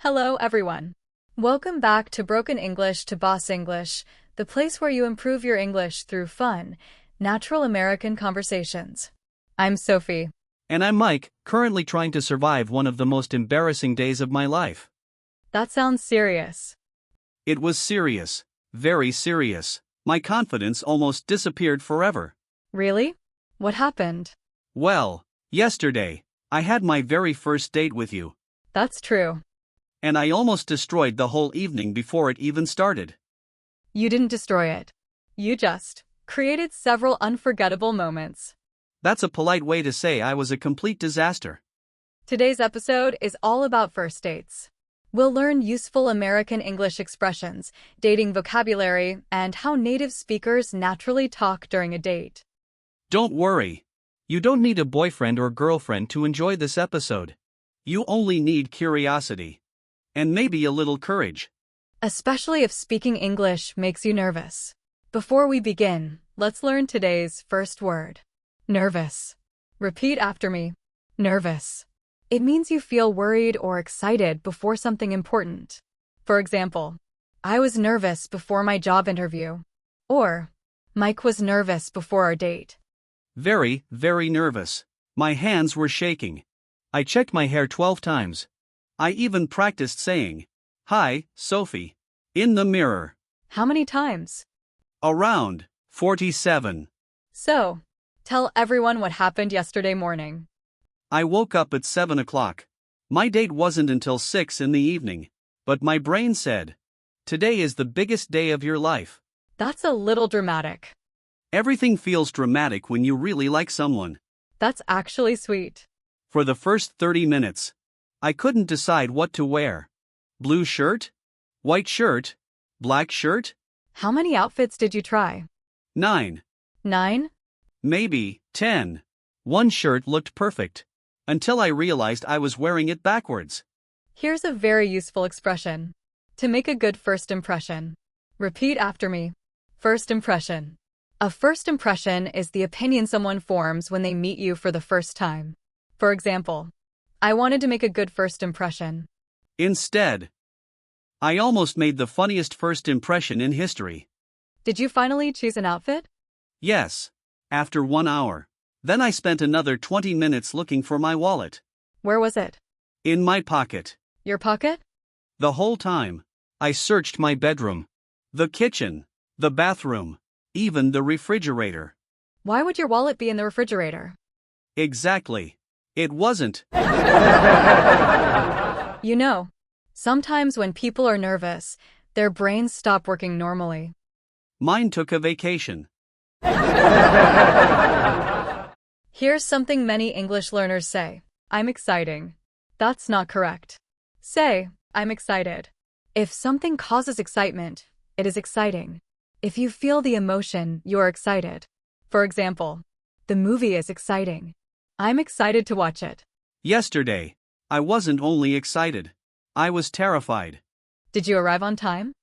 Hello, everyone. Welcome back to Broken English to Boss English, the place where you improve your English through fun, natural American conversations. I'm Sophie. And I'm Mike, currently trying to survive one of the most embarrassing days of my life. That sounds serious. It was serious. Very serious. My confidence almost disappeared forever. Really? What happened? Well, yesterday, I had my very first date with you. That's true. And I almost destroyed the whole evening before it even started. You didn't destroy it. You just created several unforgettable moments. That's a polite way to say I was a complete disaster. Today's episode is all about first dates. We'll learn useful American English expressions, dating vocabulary, and how native speakers naturally talk during a date. Don't worry. You don't need a boyfriend or girlfriend to enjoy this episode. You only need curiosity. And maybe a little courage. Especially if speaking English makes you nervous. Before we begin, let's learn today's first word. Nervous. Repeat after me. Nervous. It means you feel worried or excited before something important. For example, I was nervous before my job interview. Or, Mike was nervous before our date. Very, very nervous. My hands were shaking. I checked my hair 12 times. I even practiced saying, "Hi, Sophie," in the mirror. How many times? Around 47. So, tell everyone what happened yesterday morning. I woke up at 7 o'clock. My date wasn't until 6 in the evening. But my brain said, "Today is the biggest day of your life." That's a little dramatic. Everything feels dramatic when you really like someone. That's actually sweet. For the first 30 minutes, I couldn't decide what to wear. Blue shirt? White shirt? Black shirt? How many outfits did you try? 9. 9? Maybe 10. One shirt looked perfect. Until I realized I was wearing it backwards. Here's a very useful expression. To make a good first impression. Repeat after me. First impression. A first impression is the opinion someone forms when they meet you for the first time. For example, I wanted to make a good first impression. Instead, I almost made the funniest first impression in history. Did you finally choose an outfit? Yes. After 1 hour. Then I spent another 20 minutes looking for my wallet. Where was it? In my pocket. Your pocket? The whole time. I searched my bedroom. The kitchen. The bathroom. Even the refrigerator. Why would your wallet be in the refrigerator? Exactly. It wasn't. You know, sometimes when people are nervous, their brains stop working normally. Mine took a vacation. Here's something many English learners say. I'm exciting. That's not correct. Say, I'm excited. If something causes excitement, it is exciting. If you feel the emotion, you're excited. For example, the movie is exciting. I'm excited to watch it. Yesterday, I wasn't only excited. I was terrified. Did you arrive on time?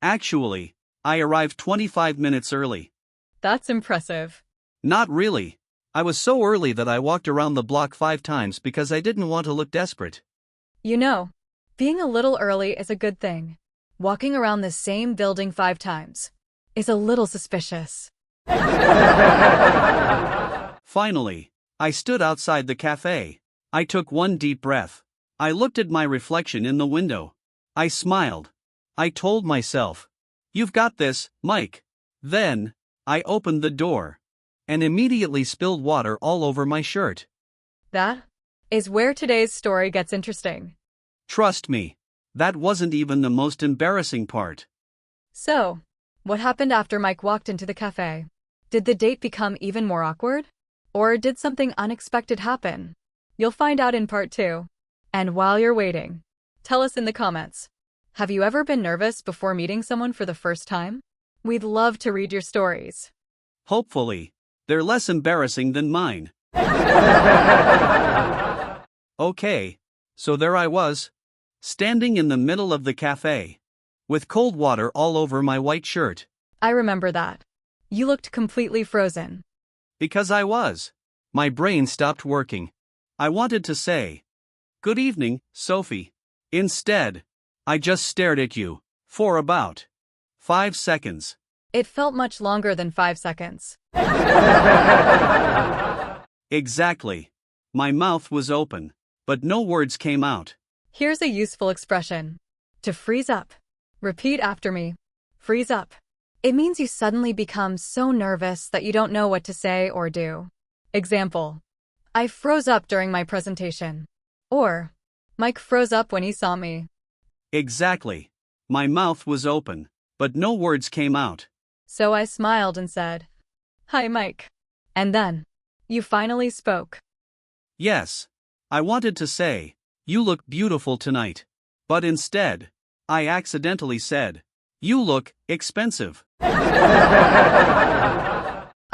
Actually, I arrived 25 minutes early. That's impressive. Not really. I was so early that I walked around the block 5 times because I didn't want to look desperate. You know, being a little early is a good thing. Walking around the same building 5 times is a little suspicious. Finally, I stood outside the cafe. I took one deep breath. I looked at my reflection in the window. I smiled. I told myself, "You've got this, Mike." Then, I opened the door. And immediately spilled water all over my shirt. That is where today's story gets interesting. Trust me, that wasn't even the most embarrassing part. So, what happened after Mike walked into the cafe? Did the date become even more awkward? Or did something unexpected happen? You'll find out in part 2. And while you're waiting, tell us in the comments. Have you ever been nervous before meeting someone for the first time? We'd love to read your stories. Hopefully, they're less embarrassing than mine. Okay, so there I was, standing in the middle of the cafe, with cold water all over my white shirt. I remember that. You looked completely frozen. Because I was. My brain stopped working. I wanted to say, "Good evening, Sophie." Instead, I just stared at you. For about 5 seconds. It felt much longer than 5 seconds. Exactly. My mouth was open, but no words came out. Here's a useful expression. To freeze up. Repeat after me. Freeze up. It means you suddenly become so nervous that you don't know what to say or do. Example. I froze up during my presentation. Or, Mike froze up when he saw me. Exactly. My mouth was open, but no words came out. So I smiled and said, "Hi, Mike." And then, you finally spoke. Yes. I wanted to say, "You look beautiful tonight." But instead, I accidentally said, "You look expensive."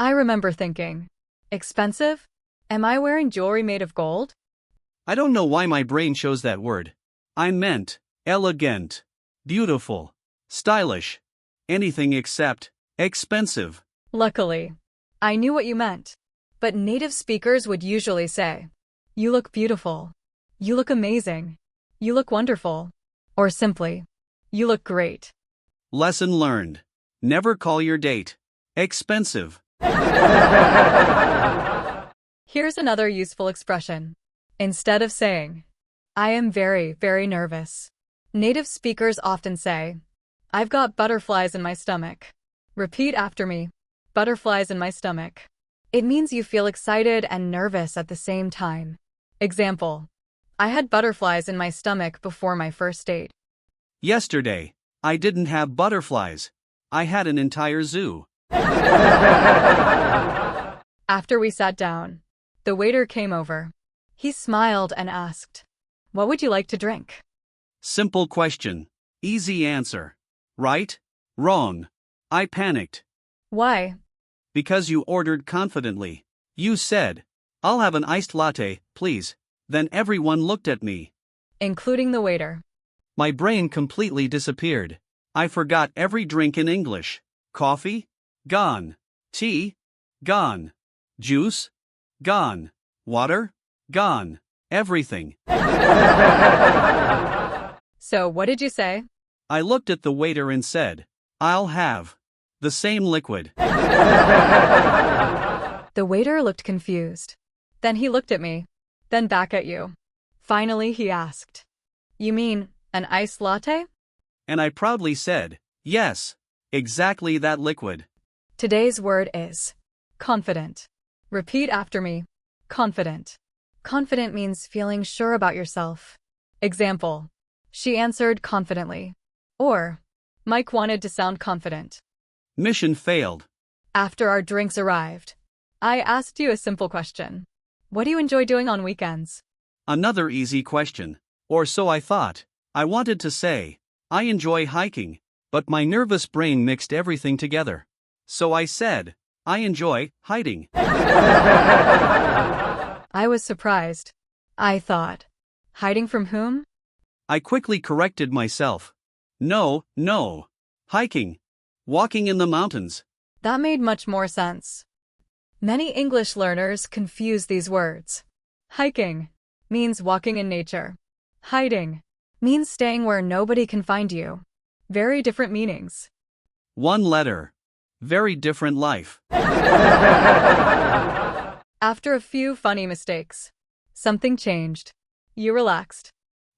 I remember thinking, expensive? Am I wearing jewelry made of gold? I don't know why my brain chose that word. I meant elegant, beautiful, stylish, anything except expensive. Luckily, I knew what you meant. But native speakers would usually say, "You look beautiful." "You look amazing." "You look wonderful." Or simply, "You look great." Lesson learned. Never call your date expensive. Here's another useful expression. Instead of saying, "I am very, very nervous," native speakers often say, "I've got butterflies in my stomach." Repeat after me. Butterflies in my stomach. It means you feel excited and nervous at the same time. Example. I had butterflies in my stomach before my first date. Yesterday, I didn't have butterflies. I had an entire zoo. After we sat down, the waiter came over. He smiled and asked, "What would you like to drink?" Simple question. Easy answer. Right? Wrong. I panicked. Why? Because you ordered confidently. You said, "I'll have an iced latte, please." Then everyone looked at me. Including the waiter. My brain completely disappeared. I forgot every drink in English. Coffee? Gone. Tea? Gone. Juice? Gone. Water? Gone. Everything. So what did you say? I looked at the waiter and said, "I'll have the same liquid." The waiter looked confused. Then he looked at me. Then back at you. Finally he asked, "You mean an iced latte?" And I proudly said, "Yes, exactly that liquid." Today's word is confident. Repeat after me. Confident. Confident means feeling sure about yourself. Example. She answered confidently. Or, Mike wanted to sound confident. Mission failed. After our drinks arrived, I asked you a simple question. What do you enjoy doing on weekends? Another easy question. Or so I thought. I wanted to say, I enjoy hiking, but my nervous brain mixed everything together. So I said, I enjoy hiding. I was surprised. I thought, hiding from whom? I quickly corrected myself. No, hiking. Walking in the mountains. That made much more sense. Many English learners confuse these words. Hiking means walking in nature. Hiding means staying where nobody can find you. Very different meanings. One letter. Very different life. After a few funny mistakes, something changed. You relaxed.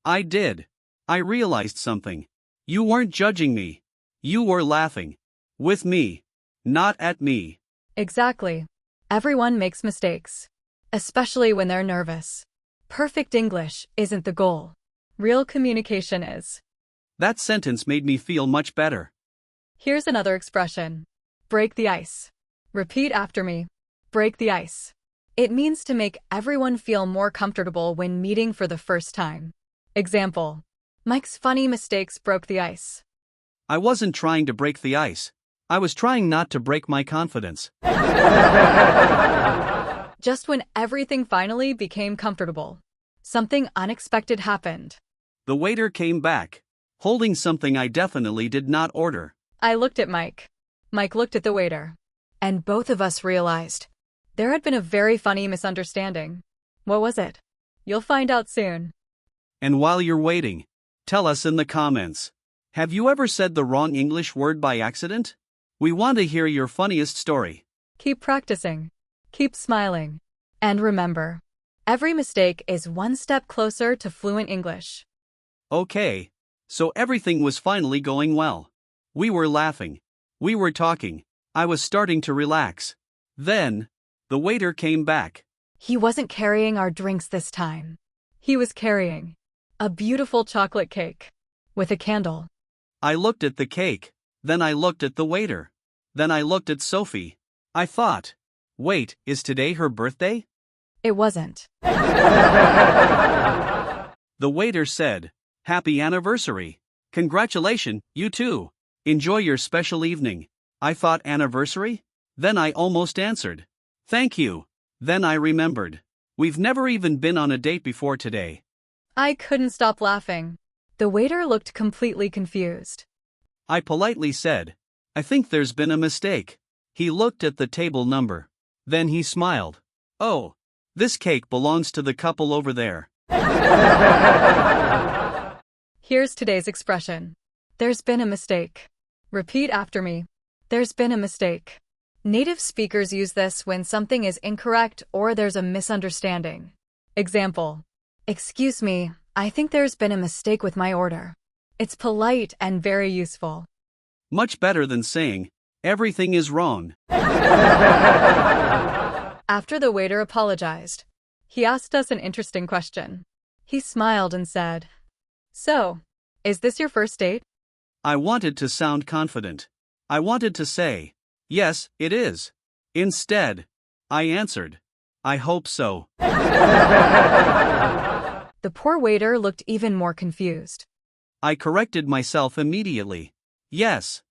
I did. I realized something. You weren't judging me. You were laughing. With me. Not at me. Exactly. Everyone makes mistakes. Especially when they're nervous. Perfect English isn't the goal. Real communication is. That sentence made me feel much better. Here's another expression. Break the ice. Repeat after me. Break the ice. It means to make everyone feel more comfortable when meeting for the first time. Example. Mike's funny mistakes broke the ice. I wasn't trying to break the ice. I was trying not to break my confidence. Just when everything finally became comfortable, something unexpected happened. The waiter came back, holding something I definitely did not order. I looked at Mike. Mike looked at the waiter. And both of us realized there had been a very funny misunderstanding. What was it? You'll find out soon. And while you're waiting, Tell us in the comments. Have you ever said the wrong English word by accident? We want to hear your funniest story. Keep practicing. Keep smiling. And remember, every mistake is one step closer to fluent English. Okay. So everything was finally going well. We were laughing. We were talking. I was starting to relax. Then, the waiter came back. He wasn't carrying our drinks this time. He was carrying a beautiful chocolate cake with a candle. I looked at the cake. Then I looked at the waiter. Then I looked at Sophie. I thought, wait, is today her birthday? It wasn't. The waiter said, Happy anniversary. Congratulations, you too. Enjoy your special evening. I thought anniversary? Then I almost answered. Thank you. Then I remembered. We've never even been on a date before today. I couldn't stop laughing. The waiter looked completely confused. I politely said, I think there's been a mistake. He looked at the table number. Then he smiled. Oh, this cake belongs to the couple over there. Here's today's expression. There's been a mistake. Repeat after me. There's been a mistake. Native speakers use this when something is incorrect or there's a misunderstanding. Example. Excuse me, I think there's been a mistake with my order. It's polite and very useful. Much better than saying, everything is wrong. After the waiter apologized, he asked us an interesting question. He smiled and said, So, is this your first date? I wanted to sound confident. I wanted to say, yes, it is. Instead, I answered, I hope so. The poor waiter looked even more confused. I corrected myself immediately. Yes,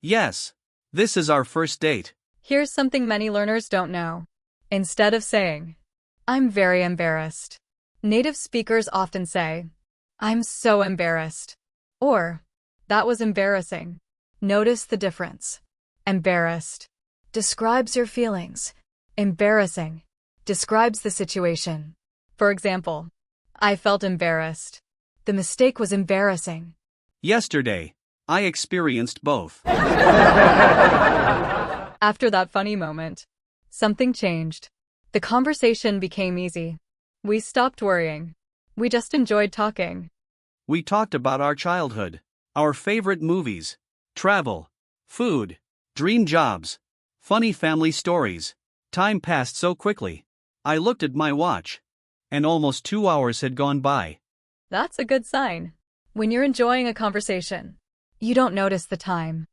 this is our first date. Here's something many learners don't know. Instead of saying, I'm very embarrassed, native speakers often say, I'm so embarrassed. Or, that was embarrassing. Notice the difference. Embarrassed describes your feelings. Embarrassing describes the situation. For example, I felt embarrassed. The mistake was embarrassing. Yesterday, I experienced both. After that funny moment, something changed. The conversation became easy. We stopped worrying. We just enjoyed talking. We talked about our childhood, our favorite movies, travel, food, dream jobs, funny family stories. Time passed so quickly. I looked at my watch, and almost 2 hours had gone by. That's a good sign. When you're enjoying a conversation, you don't notice the time.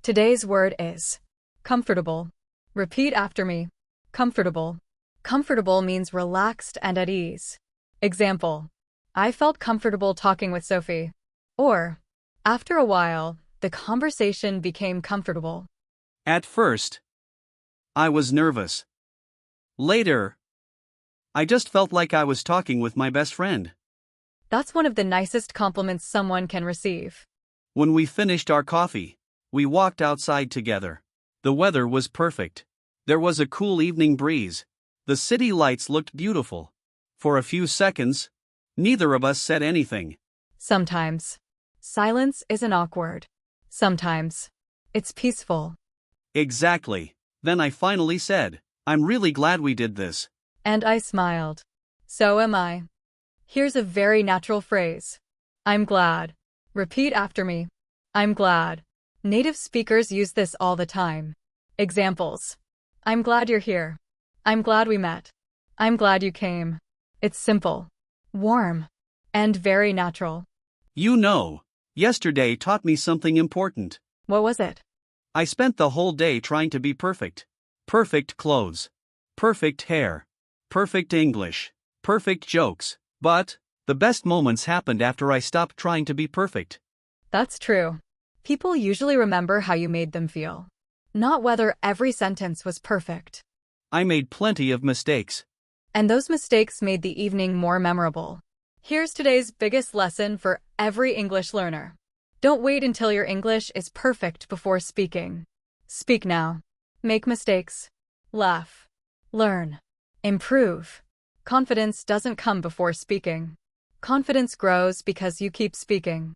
Today's word is comfortable. Repeat after me. Comfortable. Comfortable means relaxed and at ease. Example. I felt comfortable talking with Sophie. Or, after a while, the conversation became comfortable. At first, I was nervous. Later, I just felt like I was talking with my best friend. That's one of the nicest compliments someone can receive. When we finished our coffee, we walked outside together. The weather was perfect. There was a cool evening breeze. The city lights looked beautiful. For a few seconds, neither of us said anything. Sometimes, silence isn't awkward. Sometimes, it's peaceful. Exactly. Then I finally said, I'm really glad we did this. And I smiled. So am I. Here's a very natural phrase. I'm glad. Repeat after me. I'm glad. Native speakers use this all the time. Examples. I'm glad you're here. I'm glad we met. I'm glad you came. It's simple, warm, and very natural. You know, yesterday taught me something important. What was it? I spent the whole day trying to be perfect. Perfect clothes. Perfect hair. Perfect English. Perfect jokes. But, the best moments happened after I stopped trying to be perfect. That's true. People usually remember how you made them feel, not whether every sentence was perfect. I made plenty of mistakes. And those mistakes made the evening more memorable. Here's today's biggest lesson for every English learner. Don't wait until your English is perfect before speaking. Speak now. Make mistakes. Laugh. Learn. Improve. Confidence doesn't come before speaking. Confidence grows because you keep speaking.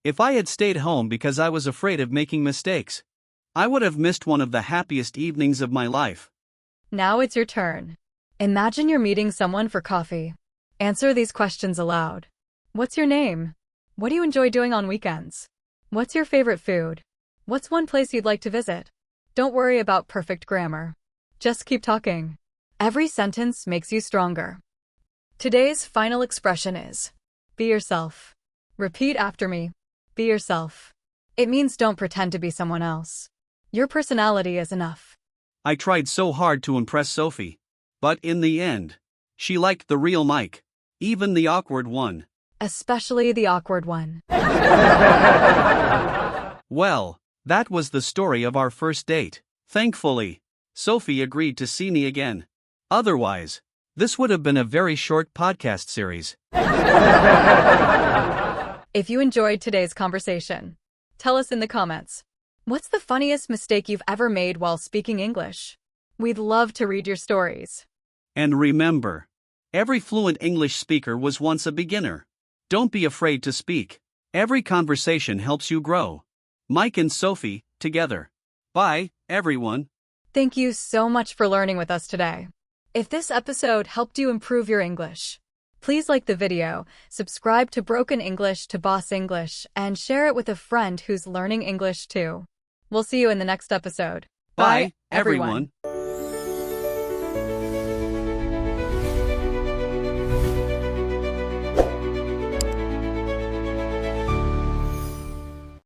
If I had stayed home because I was afraid of making mistakes, I would have missed one of the happiest evenings of my life. Now it's your turn. Imagine you're meeting someone for coffee. Answer these questions aloud. What's your name? What do you enjoy doing on weekends? What's your favorite food? What's one place you'd like to visit? Don't worry about perfect grammar. Just keep talking. Every sentence makes you stronger. Today's final expression is, be yourself. Repeat after me. Be yourself. It means don't pretend to be someone else. Your personality is enough. I tried so hard to impress Sophie. But in the end, she liked the real Mike. Even the awkward one. Especially the awkward one. Well, that was the story of our first date. Thankfully, Sophie agreed to see me again. Otherwise, this would have been a very short podcast series. If you enjoyed today's conversation, tell us in the comments. What's the funniest mistake you've ever made while speaking English? We'd love to read your stories. And remember, every fluent English speaker was once a beginner. Don't be afraid to speak. Every conversation helps you grow. Mike and Sophie, together. Bye, everyone. Thank you so much for learning with us today. If this episode helped you improve your English, please like the video, subscribe to Broken English to Boss English, and share it with a friend who's learning English too. We'll see you in the next episode. Bye, everyone.